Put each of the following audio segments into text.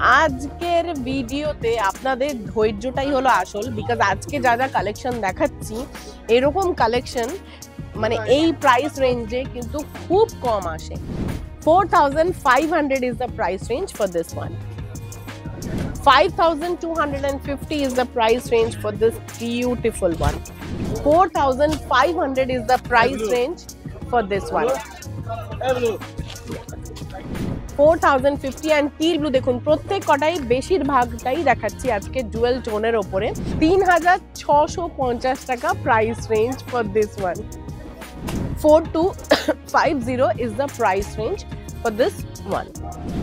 আজকের ভিডিওতে আপনাদের ধৈর্যটাই হলো আসল, বিকজ আজকে যা যা কালেকশন দেখাচ্ছি এরকম কালেকশন মানে এই প্রাইস রেঞ্জে কিন্তু খুব কম আসে। 4500 is the price range for this one. 5250 is the price range for this beautiful one. 4500 is the price range for this one. 4050 and teal blue দেখুন প্রত্যেক কটাই বেশিরভাগটাই দেখাচ্ছি আজকে জুয়েল টোনের উপরে। 3650 টাকা price range for this one. 4250 is the price range for this one.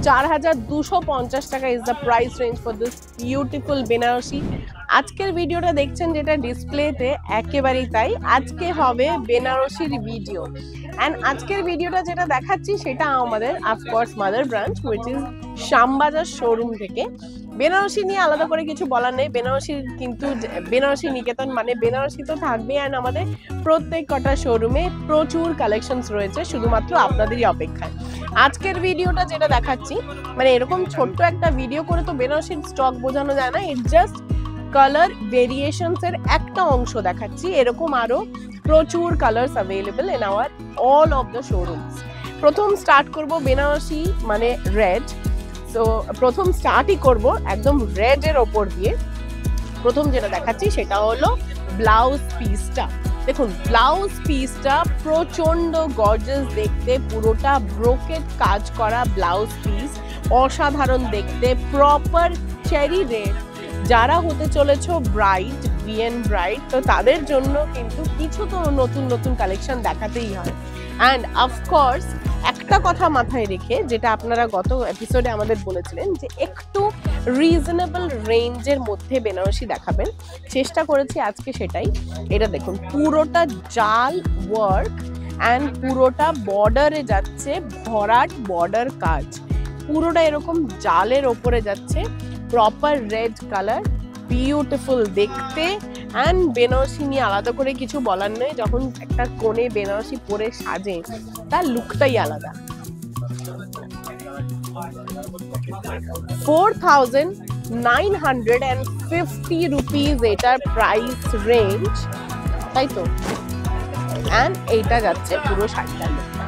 4250 টাকা is the price range for this beautiful Banarasi. আজকের ভিডিওটা দেখছেন যেটা ডিসপ্লেতে একেবারেই তাই, আজকে হবে বেনারসির ভিডিও। এন্ড আজকের ভিডিওটা যেটা দেখাচ্ছি সেটা আমাদের of course mother branch which is Shyambazar showroom থেকে। বেনারসি নিয়ে আলাদা করে কিছু বলার নেই, বেনারসির কিন্তু বেনারসি নিকেতন মানে বেনারসি তো থাকবে। অ্যান্ড আমাদের প্রত্যেক কটা শোরুমে প্রচুর কালেকশনস রয়েছে শুধুমাত্র আপনাদেরই অপেক্ষায়। আজকের ভিডিওটা যেটা দেখাচ্ছি মানে এরকম ছোট্ট একটা ভিডিও করে তো বেনারসির স্টক বোঝানো যায় না, ইট জাস্ট কালার ভেরিয়েশনস এর একটা অংশ দেখাচ্ছি। এরকম আরো প্রচুর colours available in our all of the শোরুমস। প্রথম স্টার্ট করব বেনারসি মানে রেড। সো প্রথম স্টার্টই করব একদম রেড এর ওপর দিয়ে। প্রথম যেটা দেখাচ্ছি সেটা হলো ব্লাউজ পিসটা। দেখুন ব্লাউজ পিসটা প্রচন্ড গর্জিয়াস দেখতে, পুরোটা ব্রোকেট কাজ করা ব্লাউজ পিস, অসাধারণ দেখতে, প্রপার চেরি রেড। যারা হতে চলেছো ব্রাইড, বিএন ব্রাইড, তো তাদের জন্য কিন্তু কিছু তো নতুন নতুন কালেকশন দেখাতেই হয়। অ্যান্ড অফকোর্স একটা কথা মাথায় রেখে, যেটা আপনারা গত এপিসোডে আমাদের বলেছিলেন যে একটু রিজনেবল রেঞ্জের মধ্যে বেনারসি দেখাবেন, চেষ্টা করেছি আজকে সেটাই। এটা দেখুন পুরোটা জাল ওয়ার্ক অ্যান্ড পুরোটা বর্ডারে যাচ্ছে, ভরাট বর্ডার কাজ, পুরোটা এরকম জালের ওপরে যাচ্ছে, প্রপার রেড কালার, বিউটিফুল দেখতে। অ্যান্ড বেনারসি নিয়ে আলাদা করে কিছু বলার নেই, যখন একটা কোণে বেনারসি পরে সাজে তার লুকটাই আলাদা। 4950 রুপিস এটার প্রাইস রেঞ্জ, তাই তো। অ্যান্ড এইটা যাচ্ছে পুরো শাড়িটার লুকটা।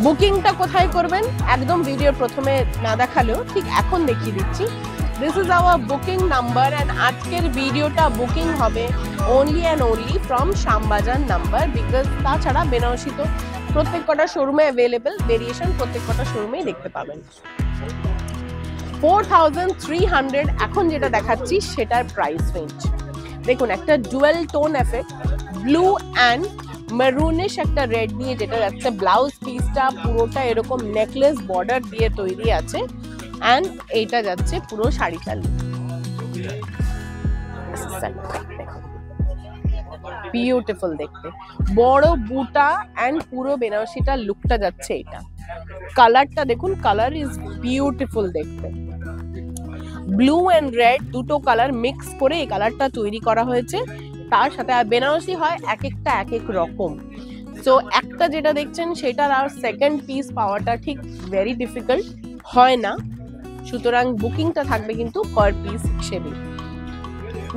বুকিংটা কোথায় করবেন একদম ভিডিওর প্রথমে না দেখালেও ঠিক এখন দেখিয়ে দিচ্ছি। This is our booking number and আজকের ভিডিওটা বুকিং হবে only and only from Shyambazar number, because তাছাড়া বেনারসি তো প্রত্যেক কটা শোরুমে অ্যাভেলেবেল, ভেরিয়েশন প্রত্যেক কটা শোরুমেই দেখতে পাবেন। 4300 এখন যেটা দেখাচ্ছি সেটার প্রাইস রেঞ্জ। দেখুন একটা dual tone effect, blue and maroonish একটা রেড দিয়ে যেটা যাচ্ছে। ব্লাউজ পিসটা পুরোটা এরকম নেকলেস বর্ডার দিয়ে তৈরি আছে। অ্যান্ড এইটা যাচ্ছে পুরো শাড়িটা, বিউটিফুল দেখতে, বড় বুটা অ্যান্ড পুরো বেনারসিটার লুকটা যাচ্ছে এইটা। কালারটা দেখুন, কালার ইজ বিউটিফুল দেখতে। ব্লু অ্যান্ড রেড দুটো কালার মিক্স করে এই কালারটা তৈরি করা হয়েছে। তার সাথে আর বেনারসি হয় এক একটা এক এক রকম। সো একটা যেটা দেখছেন সেটার আর সেকেন্ড পিস পাওয়াটা ঠিক ভেরি ডিফিকাল্ট হয় না, সুতরাং বুকিংটা থাকবে কিন্তু পার পিস হিসেবে।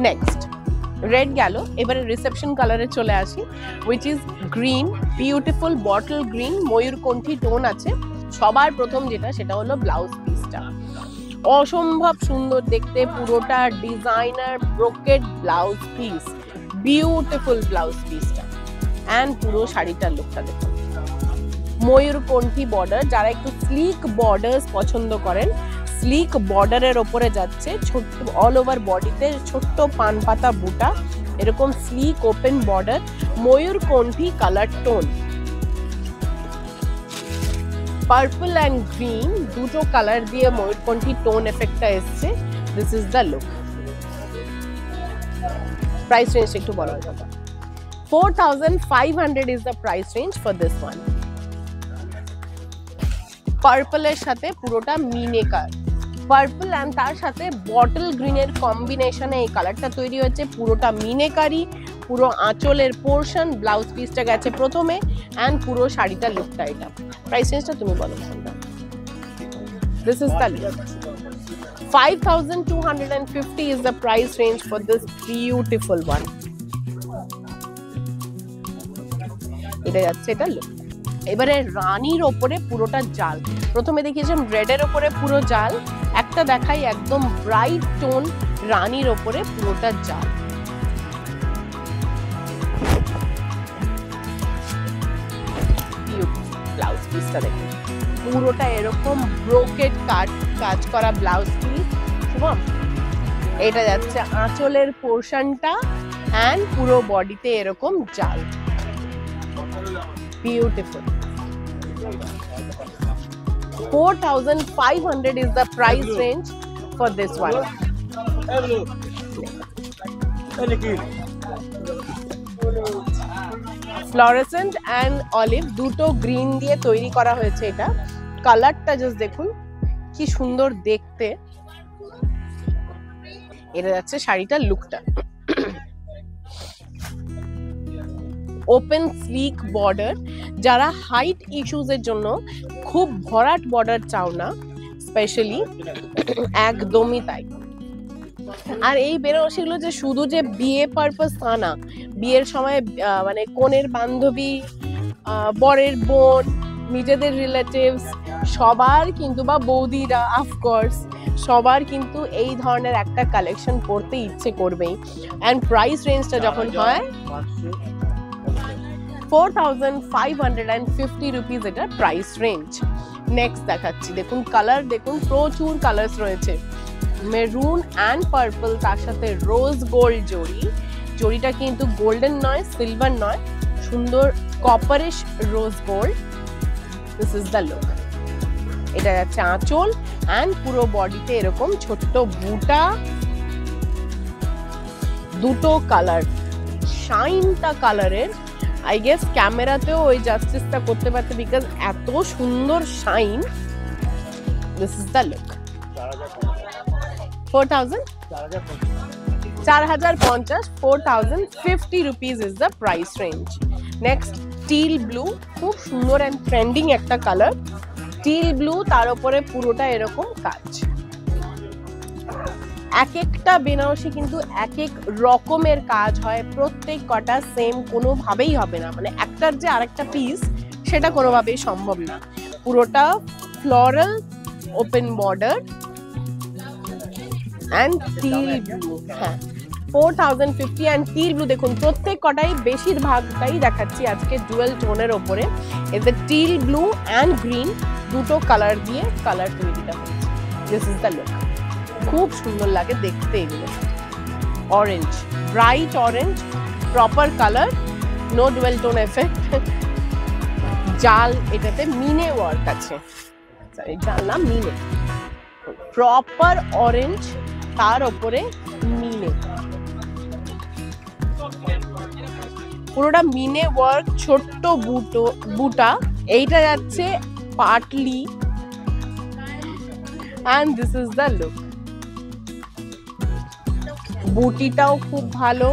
নেক্সট রেড গেল, এবারে রিসেপশন কালারে চলে আসি, which is green, beautiful bottle green, ময়ূরকণ্ঠী টোন আছে। সবার প্রথম যেটা সেটা হলো ব্লাউজ পিসটা, অসম্ভব সুন্দর দেখতে, পুরোটা designer brocade blouse piece, beautiful blouse পিসটা। অ্যান্ড পুরো শাড়িটার লুকটা দেখুন, ময়ূরকণ্ঠী বর্ডার, যারা একটু স্লিক বর্ডার্স পছন্দ করেন, স্লিক বর্ডারের ওপরে যাচ্ছে, ছোট্ট অল ওভার বডিতে ছোট্ট পান পাতা বুটা, এরকম স্লিক ওপেন বর্ডার, ময়ূরকণ্ঠী colour tone, purple and green দুটো কালার দিয়ে ময়ূরকণ্ঠী টোন এফেক্টটা এসছে। This is the look. Price range একটু বলার কথা, 4500 is the price range for this one. পার্পলের সাথে পুরোটা মিনেকার, পার্পল অ্যান্ড তার সাথে বটল গ্রিনের কম্বিনেশনে এই কালারটা তৈরি হয়েছে, পুরোটা মিনেকারি, পুরো আঁচলের পোর্শন, ব্লাউজ পিসটা গেছে প্রথমে, অ্যান্ড পুরো শাড়িটার লুকটা এটা। প্রাইস রেঞ্জটা তুমি বলো। This is the look. 5,250 is the price range for this beautiful one. এটা যাচ্ছে এটা লুক। এবারে রানীর ওপরে পুরোটা জাল। প্রথমে দেখিয়েছিলাম রেডের ওপরে পুরো জাল, একটা দেখাই একদম ব্রাইট টোন রানীর ওপরে পুরোটা জাল। ব্লাউজ পিসটা দেখুন, পুরোটা এরকম ব্রোকেড কাজ করা ব্লাউজ পিস। শুভম, এটা যাচ্ছে আঁচলের পোর্শনটা এন্ড পুরো বডিতে এরকম জাল। Beautiful. 4,500 is the price range for this one. Fluorescent and olive দুটো গ্রিন দিয়ে তৈরি করা হয়েছে। এটা কালারটা জাস্ট দেখুন কি সুন্দর দেখতে। এটা যাচ্ছে শাড়িটার লুকটা। ওপেন স্লিক বর্ডার, যারা হাইট ইস্যুস এর জন্য খুব ভরাট বর্ডার চাও না স্পেশালি, একদমই তাই। আর এই বেনারসিগুলো যে শুধু যে বিয়ে পারপাস তা না, বিয়ের সময় মানে কনের বান্ধবী, বরের বোন, নিজেদের রিলেটিভস সবার কিন্তু, বা বৌদিরা অফকোর্স সবার কিন্তু এই ধরনের একটা কালেকশন পড়তে ইচ্ছে করবেই। অ্যান্ড প্রাইস রেঞ্জটা যখন হয় 4,550 রুপিস এটা প্রাইস রেঞ্জ। নেক্সট দেখাচ্ছি, দেখুন কালার দেখুন, প্রচুর কালার্স রয়েছে। মেরুন অ্যান্ড পার্পল, তার সাথে রোজ গোল্ড জড়ি। জড়িটা কিন্তু গোল্ডেন নয়, সিলভার নয়, সুন্দর copperish rose gold. This is the look. এটা যাচ্ছে আঁচল অ্যান্ড পুরো বডিতে এরকম ছোট্ট বুটা। দুটো কালার, শাইনটা কালারের আই গেস ক্যামেরাতেও ওই জাস্টিসটা করতে পারতে, বিকজ এত সুন্দর shine. This is the look. 4,050 4,050 rupees is the price range. Next, teal blue, খুব সুন্দর and trending একটা কালার। teal blue, তার উপরে পুরোটা এরকম কাজ। এক একটা বেনারসি কিন্তু এক এক রকমের কাজ হয়, প্রত্যেক কটা সেম কোনোভাবেই হবে না, মানে একটার যে আরেকটা পিস সেটা কোনোভাবেই সম্ভব না। পুরোটা floral open border and teal blue। হ্যাঁ, 4,050 and teal blue দেখুন প্রত্যেক কটাই, বেশিরভাগটাই দেখাচ্ছি আজকে ডুয়েল টোনের ওপরে। এতে teal blue and green দুটো কালার দিয়ে কালার তৈরিটা হচ্ছে। This is the look. খুব সুন্দর লাগে দেখতে এগুলো। Orange, bright orange, proper colour, no dual tone effect. জাল, এটাতে মিনে ওয়ার্ক আছে, সরি জাল না মিনে, প্রপার অরেঞ্জ তার উপরে মিনে, পুরোটা মিনে ওয়ার্ক, ছোট্ট বুটা। এইটা যাচ্ছে Patli and this is the look। বুটিটাও খুব ভালো,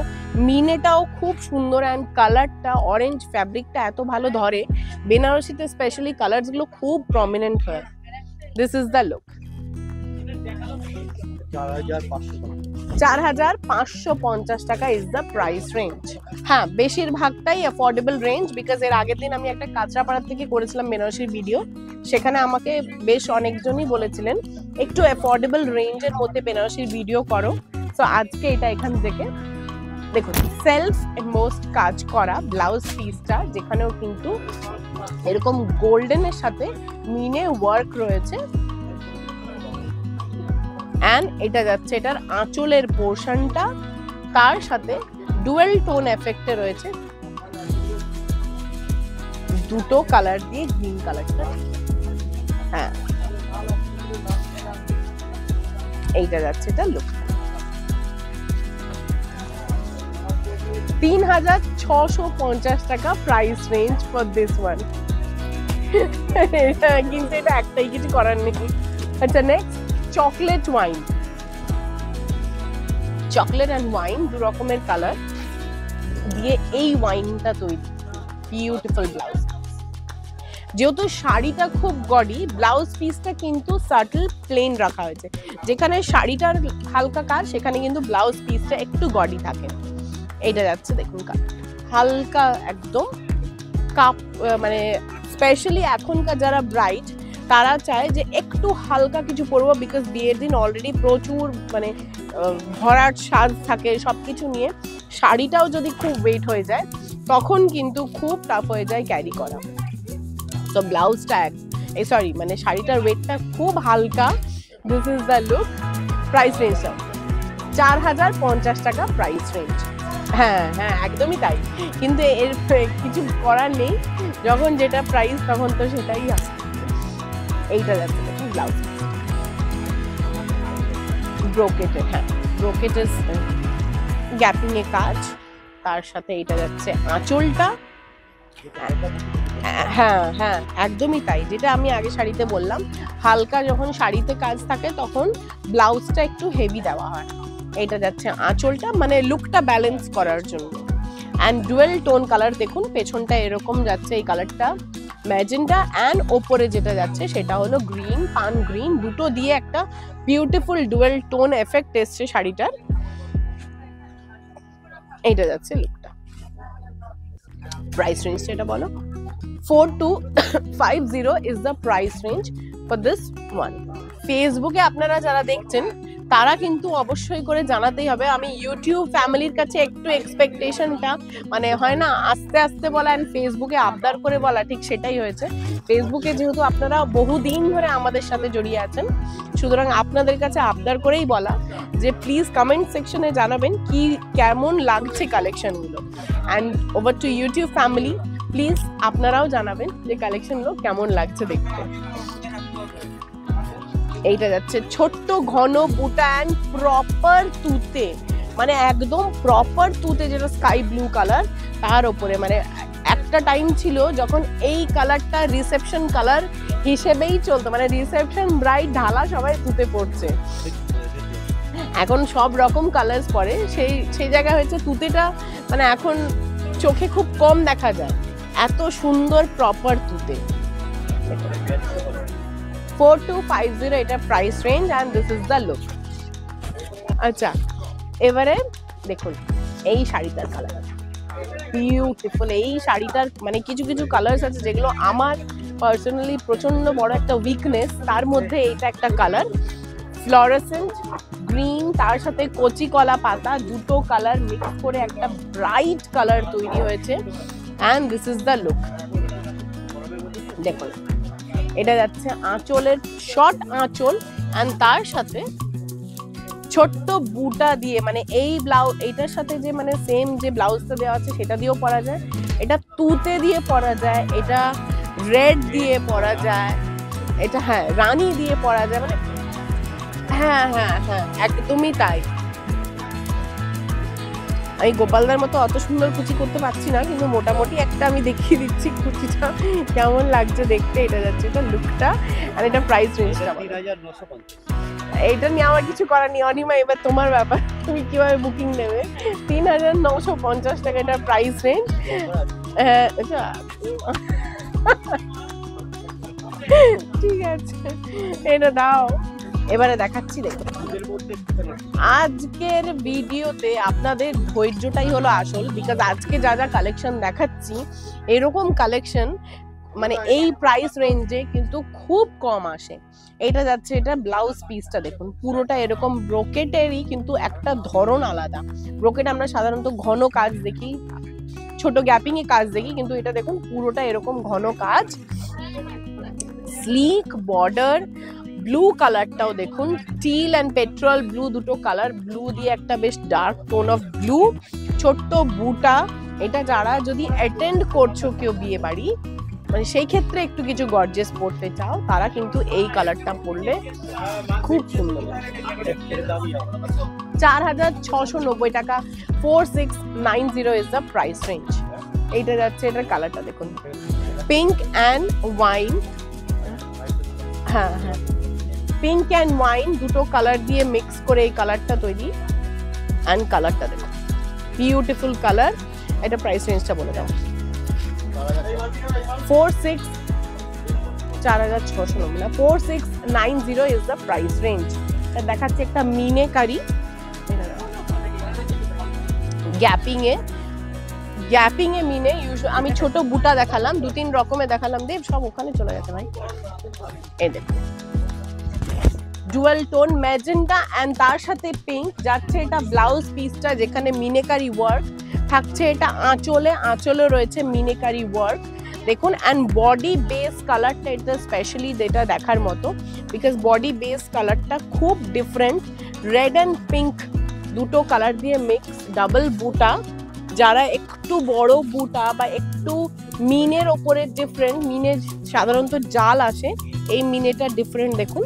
মিনেটাও খুব সুন্দর অ্যান্ড কালারটা, অরেঞ্জ ফ্যাব্রিকটা এত ভালো ধরে বেনারসিতে, স্পেশালি কালারস গুলো খুব প্রমিনেন্ট হয়। This is the look. 4,550 টাকা ইজ দ্য প্রাইস রেঞ্জ। হ্যাঁ, বেশিরভাগটাই অ্যাফোর্ডেবল রেঞ্জ, বিকজ এর আগের দিন আমি একটা কাঁচরাপাড়া থেকে করেছিলাম বেনারসির ভিডিও, সেখানে আমাকে বেশ অনেকজনই বলেছিলেন একটু অ্যাফোর্ডেবল রেঞ্জের মধ্যে বেনারসির ভিডিও করো। তো আজকে এটা এখান থেকে দেখুন, সেলফ এমবোসড কাজ করা ব্লাউজ পিসটা, যেখানেও কিন্তু এরকম গোল্ডেনের সাথে মিনে ওয়ার্ক রয়েছে। অ্যান্ড এটা যাচ্ছে এটার আঁচলের পোর্শনটা, তার সাথে ডুয়েল টোন এফেক্টে রয়েছে দুটো কালার দিয়ে, গ্রিন কালারটা। হ্যাঁ, এইটা যাচ্ছে এটা লুক। 3,650 টাকা price range for this one. কিন্তু এটা একটাই, কিছু করার নেই। আচ্ছা, next chocolate wine. Chocolate and wine দু রকমের কালার দিয়ে এই ওয়াইনটা তৈরি। বিউটিফুল ব্লাউজ যেহেতু শাড়িটা খুব গডি, ব্লাউজ পিসটা কিন্তু সাটল প্লেন রাখা হয়েছে। যেখানে শাড়িটার হালকা কাজ সেখানে কিন্তু ব্লাউজ পিসটা একটু গডি থাকে। এইটা যাচ্ছে দেখুন হালকা একদম কাপ, মানে স্পেশালি এখনকার যারা ব্রাইড তারা চায় যে একটু হালকা কিছু পরবো, বিকজ বিয়ের দিন অলরেডি প্রচুর মানে ভরাট সাজ থাকে সবকিছু নিয়ে। শাড়িটাও যদি খুব ওয়েট হয়ে যায় তখন কিন্তু খুব টাফ হয়ে যায় ক্যারি করা। তো ব্লাউজটা সরি মানে শাড়িটার ওয়েটটা খুব হালকা। This is the look. Price রেঞ্জটা 4050 টাকা প্রাইস রেঞ্জ। হ্যাঁ হ্যাঁ একদমই তাই, কিন্তু এর কিছু করার নেই, যখন যেটা প্রাইস তখন তো সেটাই আসে। এইটা যাচ্ছে দেখুন ব্লাউজ ব্রোকেটের, হ্যাঁ ব্রোকেটের গ্যাপিং এ কাজ, তার সাথে এটা যাচ্ছে আঁচলটা। হ্যাঁ হ্যাঁ একদমই তাই, যেটা আমি আগে শাড়িতে বললাম, হালকা যখন শাড়িতে কাজ থাকে তখন ব্লাউজটা একটু হেভি দেওয়া হয়। এটা যাচ্ছে আঁচলটা, মানে লুকটা ব্যালেন্স করার জন্য। অ্যান্ড ডুয়েল টোন কালার দেখুন, পেছনটা এরকম যাচ্ছে এই কালারটা ম্যাজেন্টা, অ্যান্ড ওপরে যেটা যাচ্ছে সেটা হলো গ্রিন, পান গ্রিন, দুটো দিয়ে একটা বিউটিফুল ডুয়েল টোন এফেক্ট এসছে শাড়িটার। এইটা যাচ্ছে লুকটা। প্রাইস রেঞ্জ এটা বলো। 4250 is the price range for this one. ফেসবুকে আপনারা যারা দেখছেন তারা কিন্তু অবশ্যই করে জানাতেই হবে। আমি ইউটিউব ফ্যামিলির কাছে একটু এক্সপেকটেশনটা মানে হয় না আস্তে আস্তে বলা এন্ড ফেসবুকে আবদার করে বলা, ঠিক সেটাই হয়েছে। ফেসবুকে যেহেতু আপনারা বহুদিন ধরে আমাদের সাথে জড়িয়ে আছেন, সুতরাং আপনাদের কাছে আবদার করেই বলা যে প্লিজ কমেন্ট সেকশনে জানাবেন কি কেমন লাগছে কালেকশনগুলো। And over to YouTube family, please আপনারাও জানাবেন যে কালেকশনগুলো কেমন লাগছে দেখতে। এইটা যাচ্ছে ছোট্ট ঘন বুটা অ্যান্ড প্রপার তুতে, মানে একদম প্রপার তুতে, যেটা স্কাই ব্লু কালার, তার উপরে মানে একটা টাইম ছিল যখন এই কালারটা রিসেপশন কালার হিসেবেই চলতো, মানে রিসেপশন ব্রাইড ঢালা সবাই তুতে পড়ছে। এখন সব রকম কালার্স পরে, সেই জায়গায় হয়েছে তুতেটা মানে এখন চোখে খুব কম দেখা যায়, এত সুন্দর প্রপার তুতে। 4250 এটা price range and this is the look. আচ্ছা এবারে দেখুন এই শাড়িটার কালার বিউটিফুল। এই শাড়িটার মানে কিছু কিছু কালার্স আছে যেগুলো আমার পার্সোনালি প্রচন্ড বড় একটা উইকনেস, তার মধ্যে এইটা একটা কালার ফ্লোরেসেন্ট গ্রিন, তার সাথে কচি কলা পাতা, দুটো কালার মিক্স করে একটা ব্রাইট কালার তৈরি হয়েছে। And this is the look. দেখুন এটা যাচ্ছে আঁচলের শর্ট আঁচল, অ্যান্ড তার সাথে ছোট্ট বুটা দিয়ে, মানে এই ব্লাউজ এইটার সাথে যে মানে সেম যে ব্লাউজটা দেওয়া আছে সেটা দিয়েও পরা যায়, এটা তুতে দিয়ে পরা যায়, এটা রেড দিয়ে পরা যায়, এটা হ্যাঁ রানী দিয়ে পরা যায়, মানে হ্যাঁ হ্যাঁ হ্যাঁ একদমই তাই। আমি গোপালদার মতো অত সুন্দর কুচি করতে পারছি না, কিন্তু মোটামুটি একটা আমি দেখিয়ে দিচ্ছি কুচিটা কেমন লাগছে দেখতে। এটা যাচ্ছে এটা লুকটা, আর এটা প্রাইস রেঞ্জটা 3950। এইটা নিয়ে আমার কিছু করার নেই। অনিমা এবার তোমার ব্যাপার, তুমি কিভাবে বুকিং নেবে। 3950 টাকা এটা প্রাইস রেঞ্জ। ঠিক আছে এটা দাও। এবারে দেখাচ্ছি দেখো, আজকের ভিডিওতে আপনাদের ধৈর্যটাই হলো আসল, বিকজ আজকে যা যা কালেকশন দেখাচ্ছি এরকম কালেকশন মানে এই প্রাইস রেঞ্জে কিন্তু খুব কম আসে। এটা যাচ্ছে এটা ব্লাউজ পিসটা দেখুন, পুরোটা এরকম ব্রোকেটেরই, কিন্তু একটা ধরন আলাদা। ব্রোকেট আমরা সাধারণত ঘন কাজ দেখি, ছোট গ্যাপিং এ কাজ দেখি, কিন্তু এটা দেখুন পুরোটা এরকম ঘন কাজ, স্লিক বর্ডার। ব্লু কালারটাও দেখুন, টিল অ্যান্ড পেট্রোল ব্লু, দুটো কালার, ব্লু দিয়ে একটা বেশ ডার্ক টোন অফ ব্লু, ছোট্ট বুটা। এটা যারা যদি অ্যাটেন্ড করছো কেউ বিয়ে বাড়ি, মানে সেই ক্ষেত্রে একটু কিছু গর্জিয়াস পড়তে চাও, তারা কিন্তু এই কালারটা পরলে খুব সুন্দর লাগে। 4690 টাকা, 4690 ইজ দ্য প্রাইস রেঞ্জ। এইটা যাচ্ছে এটার কালারটা দেখুন, পিঙ্ক অ্যান্ড ওয়াইন। হ্যাঁ হ্যাঁ পিঙ্ক অ্যান্ড ওয়াইন দুটো কালার দিয়ে মিক্স করে এই কালারটা তৈরি। অ্যান্ড কালারটা দেখুন বিউটিফুল কালার। এটা প্রাইস রেঞ্জটা বলে দাও। 4690 না, 4690 ইজ দ্য প্রাইস রেঞ্জ। দেখাচ্ছে একটা মিনেকারি গ্যাপিং এ মিনে। আমি ছোট বুটা দেখালাম, 2-3 রকমের দেখালাম, দেব সব ওখানে চলে গেছে ভাই। এই দেখুন ডুয়াল টোন ম্যাজেন্টা এন্ড তার সাথে পিঙ্ক যাচ্ছে। এটা ব্লাউজ পিসটা যেখানে মিনেকারি ওয়ার্ক থাকছে, এটা আঁচলে রয়েছে মিনেকারি ওয়ার্ক দেখুন। অ্যান্ড বডি বেস কালারটা এটা স্পেশালি যেটা দেখার মতো, বিকজ বডি বেস কালারটা খুব ডিফারেন্ট, রেড অ্যান্ড পিঙ্ক দুটো কালার দিয়ে মিক্স। ডাবল বুটা, যারা একটু বড় বুটা বা একটু মিনের ওপরে ডিফারেন্ট, মিনের সাধারণত জাল আসে, এই মিনেটা ডিফারেন্ট দেখুন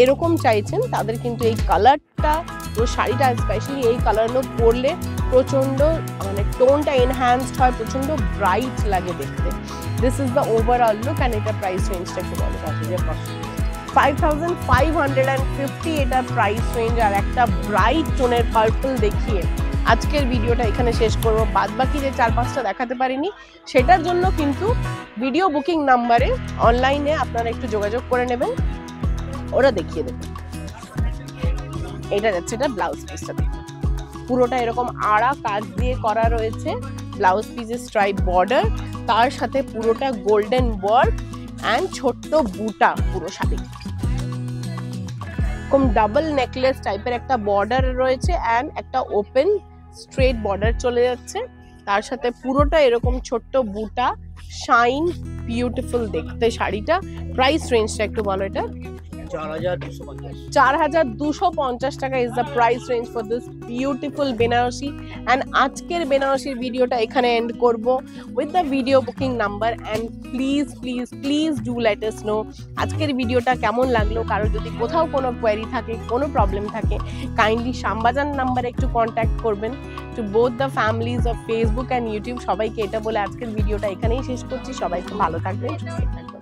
এরকম চাইছেন, তাদের কিন্তু এই কালারটা, পুরো শাড়িটা স্পেশালি এই কালারগুলো পরলে প্রচন্ড মানে টোনটা এনহ্যান্সড হয়, প্রচন্ড ব্রাইট লাগে দেখতে। This is the overall look. And এটা প্রাইস রেঞ্জটা একটু বলো, 5550 এটা প্রাইস রেঞ্জ। আর একটা ব্রাইট টোনের পার্পল দেখিয়ে আজকের ভিডিওটা এখানে শেষ করবো। বাদ বাকি যে 4-5টা দেখাতে পারিনি সেটার জন্য কিন্তু ভিডিও বুকিং নাম্বারে অনলাইনে আপনারা একটু যোগাযোগ করে নেবেন, ওরা দেখিয়ে দেবে। এটা যাচ্ছে এটা ব্লাউজ পিসটা, পুরোটা এরকম আড়া কাজ দিয়ে করা রয়েছে, ব্লাউজ পিসের স্ট্রাইপ বর্ডার, তার সাথে পুরোটা গোল্ডেন ওয়ার্ক অ্যান্ড ছোট্ট বুটা পুরো শাড়ি। এরকম ডাবল নেকলেস টাইপের একটা বর্ডার রয়েছে অ্যান্ড একটা ওপেন স্ট্রেট বর্ডার চলে যাচ্ছে, তার সাথে পুরোটা এরকম ছোট্ট বুটা, শাইন, বিউটিফুল দেখতে শাড়িটা। প্রাইস রেঞ্জটা একটু বলো। এটা 4250 টাকা is the price range for this beautiful Banarasi. And আজকের বেনারসির ভিডিওটা এখানে এন্ড করব with the video booking number. And please please please do let us know আজকের ভিডিওটা কেমন লাগলো। কারো যদি কোথাও কোনো কোয়েরি থাকে, কোনো প্রবলেম থাকে, কাইন্ডলি শ্যামবাজার নাম্বারে একটু কন্ট্যাক্ট করবেন। To both the families of Facebook and YouTube, সবাইকে এটা বলে আজকের ভিডিওটা এখানেই শেষ করছি। সবাই খুব ভালো থাকবেন, সুস্থ থাকবেন।